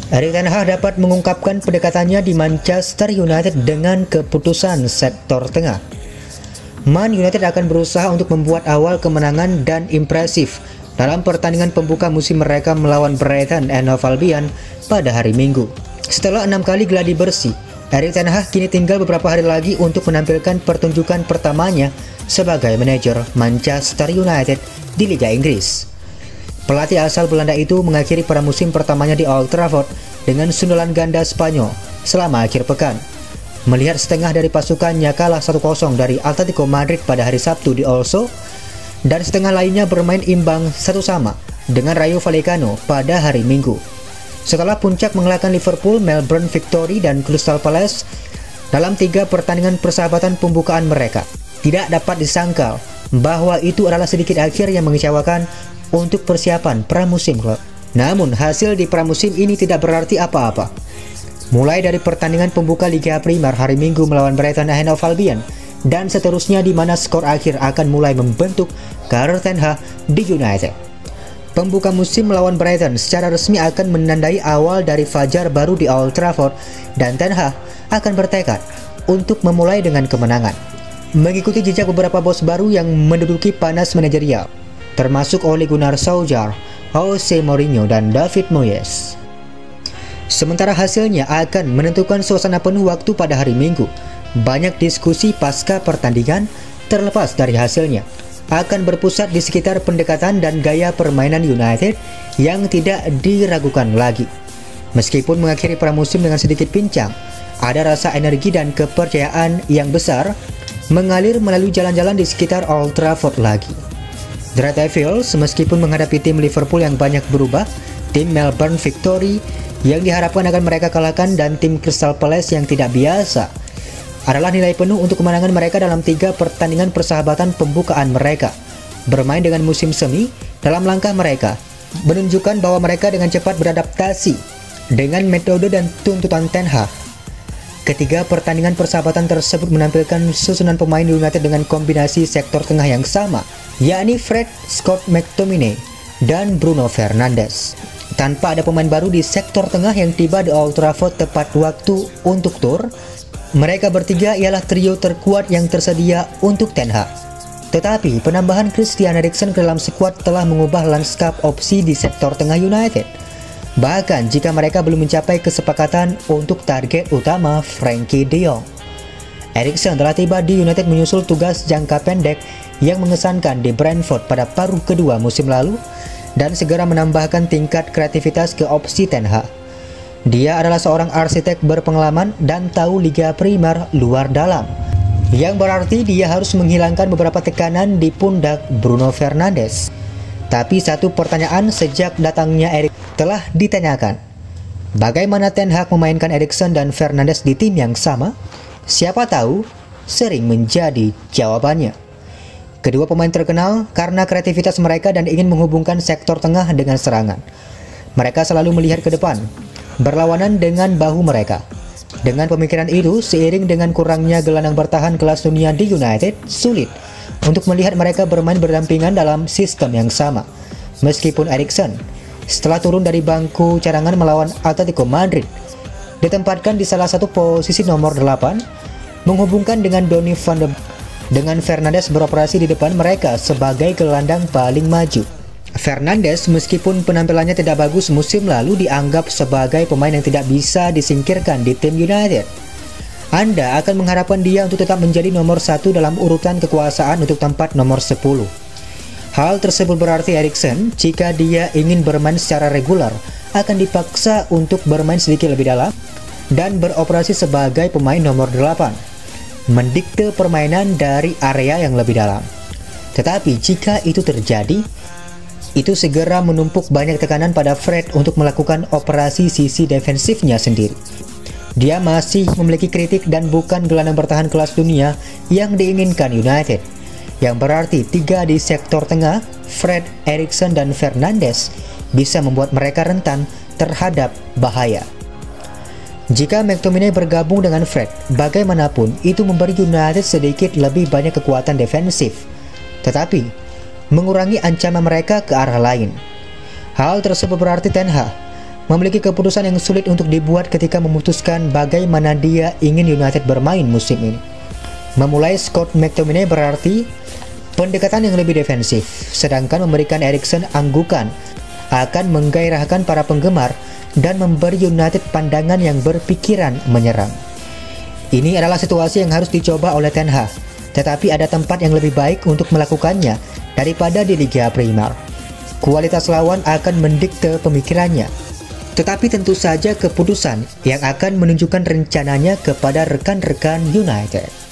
Erik ten Hag dapat mengungkapkan pendekatannya di Manchester United dengan keputusan sektor tengah. Man United akan berusaha untuk membuat awal kemenangan dan impresif dalam pertandingan pembuka musim mereka melawan Brighton and Hove Albion pada hari Minggu. Setelah 6 kali gladi bersih, Erik ten Hag kini tinggal beberapa hari lagi untuk menampilkan pertunjukan pertamanya sebagai manajer Manchester United di Liga Inggris. Pelatih asal Belanda itu mengakhiri pramusim pertamanya di Old Trafford dengan sundulan ganda Spanyol selama akhir pekan. Melihat setengah dari pasukannya kalah 1-0 dari Atletico Madrid pada hari Sabtu di Oslo, dan setengah lainnya bermain imbang 1-1 dengan Rayo Vallecano pada hari Minggu. Setelah puncak mengalahkan Liverpool, Melbourne Victory, dan Crystal Palace dalam 3 pertandingan persahabatan pembukaan mereka, tidak dapat disangkal bahwa itu adalah sedikit akhir yang mengecewakan untuk persiapan pramusim klub. Namun hasil di pramusim ini tidak berarti apa-apa. Mulai dari pertandingan pembuka Liga Primer hari Minggu melawan Brighton and Hove Albion, dan seterusnya di mana skor akhir akan mulai membentuk karir ten Hag di United. Pembuka musim melawan Brighton secara resmi akan menandai awal dari fajar baru di Old Trafford, dan ten Hag akan bertekad untuk memulai dengan kemenangan, mengikuti jejak beberapa bos baru yang menduduki panas manajerial, termasuk Ole Gunnar Solskjaer, Jose Mourinho, dan David Moyes. Sementara hasilnya akan menentukan suasana penuh waktu pada hari Minggu. Banyak diskusi pasca pertandingan, terlepas dari hasilnya, akan berpusat di sekitar pendekatan dan gaya permainan United yang tidak diragukan lagi. Meskipun mengakhiri pramusim dengan sedikit pincang, ada rasa energi dan kepercayaan yang besar mengalir melalui jalan-jalan di sekitar Old Trafford lagi. The Red Devils, meskipun menghadapi tim Liverpool yang banyak berubah, tim Melbourne Victory yang diharapkan akan mereka kalahkan, dan tim Crystal Palace yang tidak biasa, adalah nilai penuh untuk kemenangan mereka dalam 3 pertandingan persahabatan pembukaan mereka. Bermain dengan musim semi dalam langkah mereka menunjukkan bahwa mereka dengan cepat beradaptasi dengan metode dan tuntutan ten Hag. Ketiga pertandingan persahabatan tersebut menampilkan susunan pemain United dengan kombinasi sektor tengah yang sama, yakni Fred, Scott McTominay, dan Bruno Fernandes. Tanpa ada pemain baru di sektor tengah yang tiba di Old Trafford tepat waktu untuk tur, mereka bertiga ialah trio terkuat yang tersedia untuk ten Hag. Tetapi penambahan Christian Eriksen ke dalam skuad telah mengubah lanskap opsi di sektor tengah United. Bahkan jika mereka belum mencapai kesepakatan untuk target utama Frenkie de Jong. Eriksen telah tiba di United menyusul tugas jangka pendek yang mengesankan di Brentford pada paruh kedua musim lalu, dan segera menambahkan tingkat kreativitas ke opsi ten Hag. Dia adalah seorang arsitek berpengalaman dan tahu Liga Primer luar dalam, yang berarti dia harus menghilangkan beberapa tekanan di pundak Bruno Fernandes. Tapi satu pertanyaan sejak datangnya Erik telah ditanyakan. Bagaimana ten Hag memainkan Eriksen dan Fernandes di tim yang sama? Siapa tahu sering menjadi jawabannya. Kedua pemain terkenal karena kreativitas mereka dan ingin menghubungkan sektor tengah dengan serangan. Mereka selalu melihat ke depan, berlawanan dengan bahu mereka. Dengan pemikiran itu, seiring dengan kurangnya gelandang bertahan kelas dunia di United, sulit untuk melihat mereka bermain berdampingan dalam sistem yang sama. Meskipun Eriksen, setelah turun dari bangku cadangan melawan Atletico Madrid, ditempatkan di salah satu posisi nomor 8, menghubungkan dengan Donny van de Beek, dengan Fernandes beroperasi di depan mereka sebagai gelandang paling maju. Fernandes, meskipun penampilannya tidak bagus musim lalu, dianggap sebagai pemain yang tidak bisa disingkirkan di tim United. Anda akan mengharapkan dia untuk tetap menjadi nomor 1 dalam urutan kekuasaan untuk tempat nomor 10. Hal tersebut berarti Eriksen, jika dia ingin bermain secara regular, akan dipaksa untuk bermain sedikit lebih dalam dan beroperasi sebagai pemain nomor 8, mendikte permainan dari area yang lebih dalam. Tetapi jika itu terjadi, itu segera menumpuk banyak tekanan pada Fred untuk melakukan operasi sisi defensifnya sendiri. Dia masih memiliki kritik dan bukan gelandang bertahan kelas dunia yang diinginkan United, yang berarti 3 di sektor tengah, Fred, Eriksen, dan Fernandes, bisa membuat mereka rentan terhadap bahaya. Jika McTominay bergabung dengan Fred, bagaimanapun itu memberi United sedikit lebih banyak kekuatan defensif, tetapi mengurangi ancaman mereka ke arah lain. Hal tersebut berarti ten Hag memiliki keputusan yang sulit untuk dibuat ketika memutuskan bagaimana dia ingin United bermain musim ini. Memulai Scott McTominay berarti pendekatan yang lebih defensif, sedangkan memberikan Eriksen anggukan akan menggairahkan para penggemar dan memberi United pandangan yang berpikiran menyerang. Ini adalah situasi yang harus dicoba oleh Ten Hag, tetapi ada tempat yang lebih baik untuk melakukannya daripada di Liga Primer. Kualitas lawan akan mendikte pemikirannya, tetapi tentu saja keputusan yang akan menunjukkan rencananya kepada rekan-rekan United.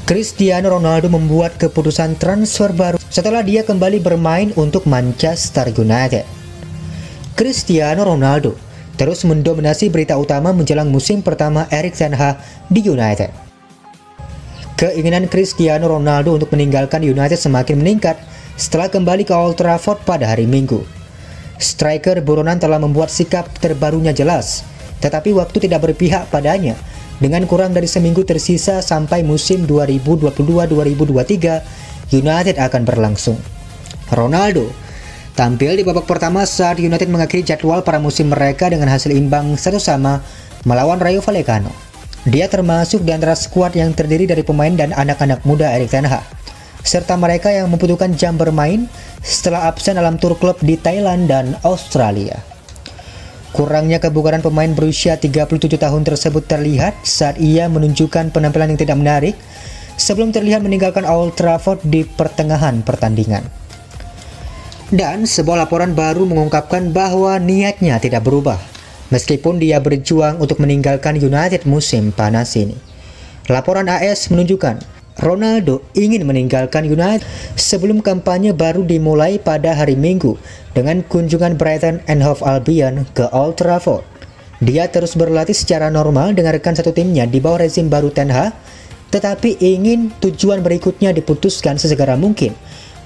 Cristiano Ronaldo membuat keputusan transfer baru setelah dia kembali bermain untuk Manchester United. Cristiano Ronaldo terus mendominasi berita utama menjelang musim pertama Erik ten Hag di United. Keinginan Cristiano Ronaldo untuk meninggalkan United semakin meningkat setelah kembali ke Old Trafford pada hari Minggu. Striker buronan telah membuat sikap terbarunya jelas, tetapi waktu tidak berpihak padanya. Dengan kurang dari seminggu tersisa sampai musim 2022-2023, United akan berlangsung. Ronaldo tampil di babak pertama saat United mengakhiri jadwal pramusim mereka dengan hasil imbang 1-1 melawan Rayo Vallecano. Dia termasuk di antara skuad yang terdiri dari pemain dan anak-anak muda Erik ten Hag, serta mereka yang membutuhkan jam bermain setelah absen dalam tur klub di Thailand dan Australia. Kurangnya kebugaran pemain berusia 37 tahun tersebut terlihat saat ia menunjukkan penampilan yang tidak menarik sebelum terlihat meninggalkan Old Trafford di pertengahan pertandingan. Dan sebuah laporan baru mengungkapkan bahwa niatnya tidak berubah, meskipun dia berjuang untuk meninggalkan United musim panas ini. Laporan AS menunjukkan Ronaldo ingin meninggalkan United sebelum kampanye baru dimulai pada hari Minggu dengan kunjungan Brighton and Hove Albion ke Old Trafford. Dia terus berlatih secara normal dengan rekan satu timnya di bawah rezim baru Ten Hag, tetapi ingin tujuan berikutnya diputuskan sesegera mungkin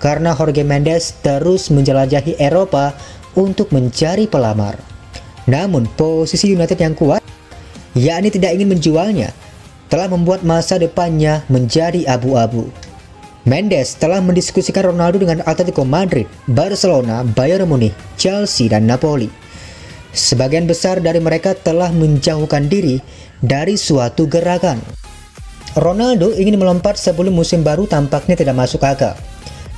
karena Jorge Mendes terus menjelajahi Eropa untuk mencari pelamar. Namun posisi United yang kuat, yakni tidak ingin menjualnya, telah membuat masa depannya menjadi abu-abu. Mendes telah mendiskusikan Ronaldo dengan Atletico Madrid, Barcelona, Bayern Munich, Chelsea, dan Napoli. Sebagian besar dari mereka telah menjauhkan diri dari suatu gerakan. Ronaldo ingin melompat sebelum musim baru tampaknya tidak masuk akal,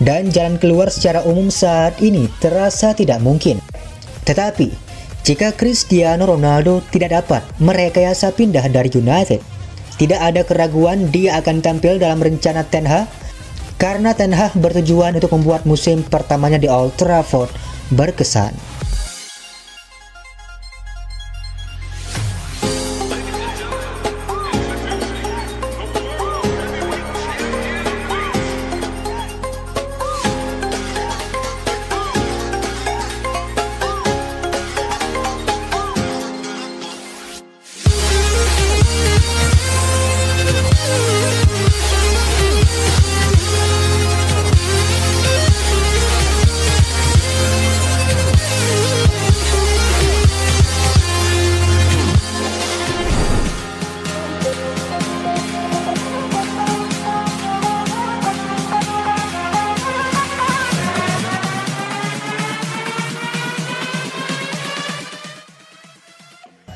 dan jalan keluar secara umum saat ini terasa tidak mungkin. Tetapi, jika Cristiano Ronaldo tidak dapat merekayasa pindah dari United, tidak ada keraguan dia akan tampil dalam rencana Ten Hag, karena Ten Hag bertujuan untuk membuat musim pertamanya di Old Trafford berkesan.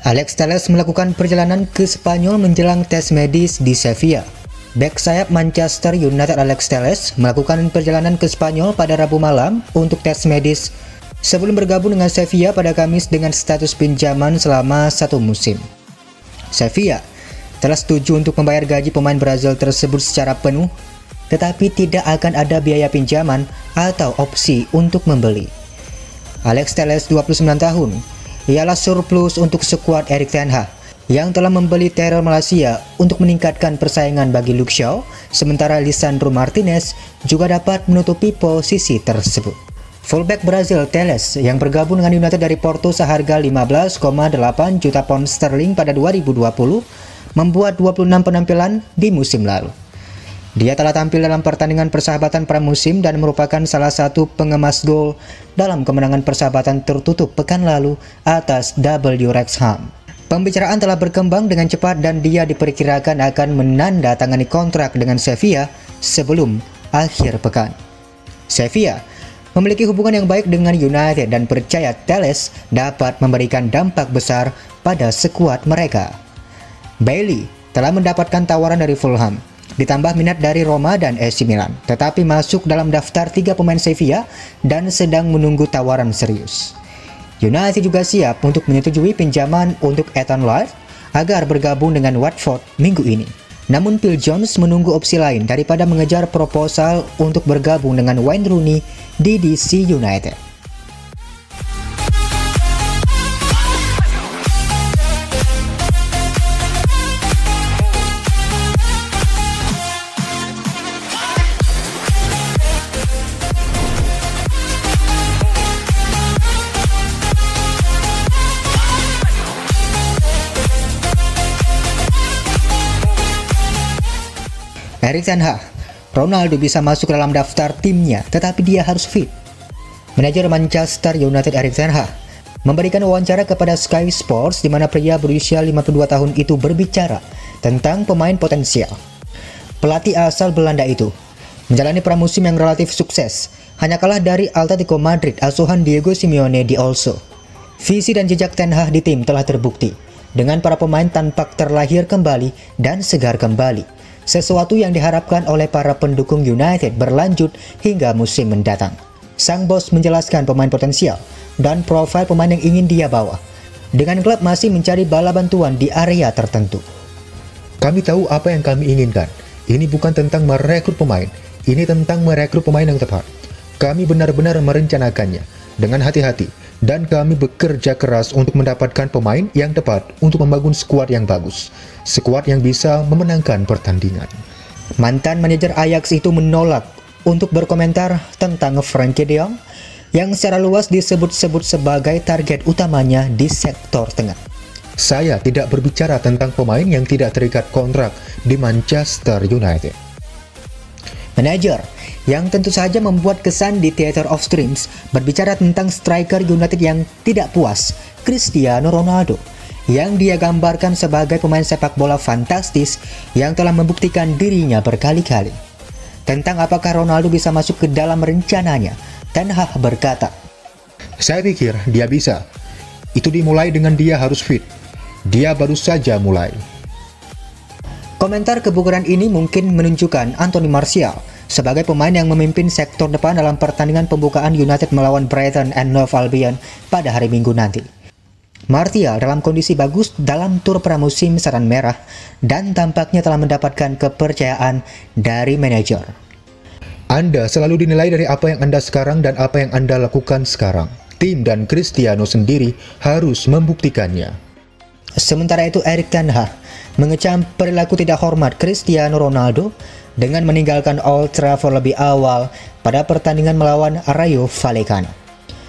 Alex Telles melakukan perjalanan ke Spanyol menjelang tes medis di Sevilla. Bek sayap Manchester United Alex Telles melakukan perjalanan ke Spanyol pada Rabu malam untuk tes medis sebelum bergabung dengan Sevilla pada Kamis dengan status pinjaman selama 1 musim. Sevilla telah setuju untuk membayar gaji pemain Brazil tersebut secara penuh, tetapi tidak akan ada biaya pinjaman atau opsi untuk membeli. Alex Telles, 29 tahun, ialah surplus untuk skuad Erik ten Hag yang telah membeli Terrell Malaysia untuk meningkatkan persaingan bagi Luke Shaw, sementara Lisandro Martinez juga dapat menutupi posisi tersebut. Fullback Brazil Telles yang bergabung dengan United dari Porto seharga 15,8 juta pound sterling pada 2020 membuat 26 penampilan di musim lalu. Dia telah tampil dalam pertandingan persahabatan pramusim dan merupakan salah satu pengemas gol dalam kemenangan persahabatan tertutup pekan lalu atas W Wrexham. Pembicaraan telah berkembang dengan cepat dan dia diperkirakan akan menandatangani kontrak dengan Sevilla sebelum akhir pekan. Sevilla memiliki hubungan yang baik dengan United dan percaya Telles dapat memberikan dampak besar pada skuad mereka. Bailey telah mendapatkan tawaran dari Fulham, ditambah minat dari Roma dan AC Milan, tetapi masuk dalam daftar 3 pemain Sevilla dan sedang menunggu tawaran serius. United juga siap untuk menyetujui pinjaman untuk Ethan Laird agar bergabung dengan Watford minggu ini. Namun Phil Jones menunggu opsi lain daripada mengejar proposal untuk bergabung dengan Wayne Rooney di DC United. Erik ten Hag, Ronaldo bisa masuk dalam daftar timnya, tetapi dia harus fit. Manajer Manchester United Erik ten Hag memberikan wawancara kepada Sky Sports di mana pria berusia 52 tahun itu berbicara tentang pemain potensial. Pelatih asal Belanda itu menjalani pramusim yang relatif sukses, hanya kalah dari Atletico Madrid asuhan Diego Simeone di Olso. Visi dan jejak ten Hag di tim telah terbukti dengan para pemain tampak terlahir kembali dan segar kembali. Sesuatu yang diharapkan oleh para pendukung United berlanjut hingga musim mendatang. Sang bos menjelaskan pemain potensial dan profil pemain yang ingin dia bawa, dengan klub masih mencari bala bantuan di area tertentu. Kami tahu apa yang kami inginkan. Ini bukan tentang merekrut pemain, ini tentang merekrut pemain yang tepat. Kami benar-benar merencanakannya dengan hati-hati, dan kami bekerja keras untuk mendapatkan pemain yang tepat untuk membangun skuad yang bagus, skuad yang bisa memenangkan pertandingan. Mantan manajer Ajax itu menolak untuk berkomentar tentang Frenkie de Jong yang secara luas disebut-sebut sebagai target utamanya di sektor tengah. Saya tidak berbicara tentang pemain yang tidak terikat kontrak di Manchester United. Manajer, yang tentu saja membuat kesan di Theatre of Dreams, berbicara tentang striker United yang tidak puas, Cristiano Ronaldo, yang dia gambarkan sebagai pemain sepak bola fantastis yang telah membuktikan dirinya berkali-kali. Tentang apakah Ronaldo bisa masuk ke dalam rencananya, Ten Hag berkata, "Saya pikir dia bisa. Itu dimulai dengan dia harus fit. Dia baru saja mulai." Komentar kebugaran ini mungkin menunjukkan Anthony Martial sebagai pemain yang memimpin sektor depan dalam pertandingan pembukaan United melawan Brighton and Hove Albion pada hari Minggu nanti. Martial dalam kondisi bagus dalam tur pramusim Setan Merah dan tampaknya telah mendapatkan kepercayaan dari manajer. Anda selalu dinilai dari apa yang Anda sekarang dan apa yang Anda lakukan sekarang. Tim dan Cristiano sendiri harus membuktikannya. Sementara itu, Erik ten Hag mengecam perilaku tidak hormat Cristiano Ronaldo dengan meninggalkan Old Trafford lebih awal pada pertandingan melawan Rayo Vallecano.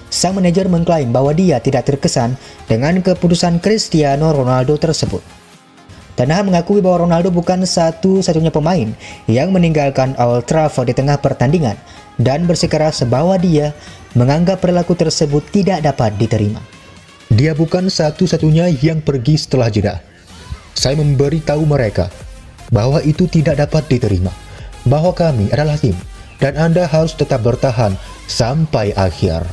Sang manajer mengklaim bahwa dia tidak terkesan dengan keputusan Cristiano Ronaldo tersebut. Ten Hag mengakui bahwa Ronaldo bukan satu-satunya pemain yang meninggalkan Old Trafford di tengah pertandingan dan bersikeras bahwa dia menganggap perilaku tersebut tidak dapat diterima. Dia bukan satu-satunya yang pergi setelah jeda. Saya memberitahu mereka bahwa itu tidak dapat diterima, bahwa kami adalah tim, dan Anda harus tetap bertahan sampai akhir.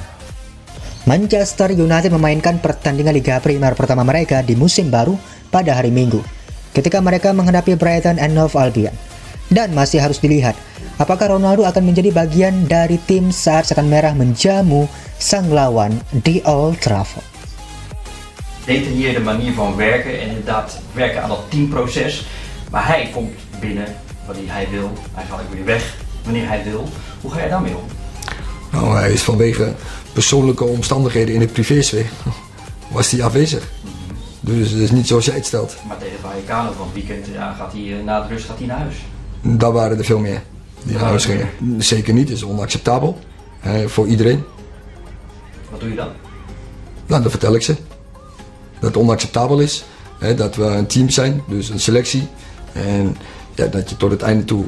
Manchester United memainkan pertandingan Liga Primer pertama mereka di musim baru pada hari Minggu, ketika mereka menghadapi Brighton and Hove Albion. Dan masih harus dilihat, apakah Ronaldo akan menjadi bagian dari tim saat Setan Merah menjamu sang lawan di Old Trafford. Detailleerde manier van werken en inderdaad werken aan dat teamproces. Maar hij komt binnen wanneer hij wil. Hij gaat ook weer weg wanneer hij wil. Hoe ga je daarmee om? Nou, hij is vanwege persoonlijke omstandigheden in de privésfeer was hij afwezig. Dus het is niet zoals jij het stelt. Maar tegen Vallecano van het weekend gaat hij na de rust gaat hij naar huis. Daar waren er veel meer die naar huis gingen. Zeker niet, het is onacceptabel voor iedereen. Wat doe je dan? Nou, dat vertel ik ze. Dat het onacceptabel is, dat we een team zijn, dus een selectie. En ja, dat je tot het einde toe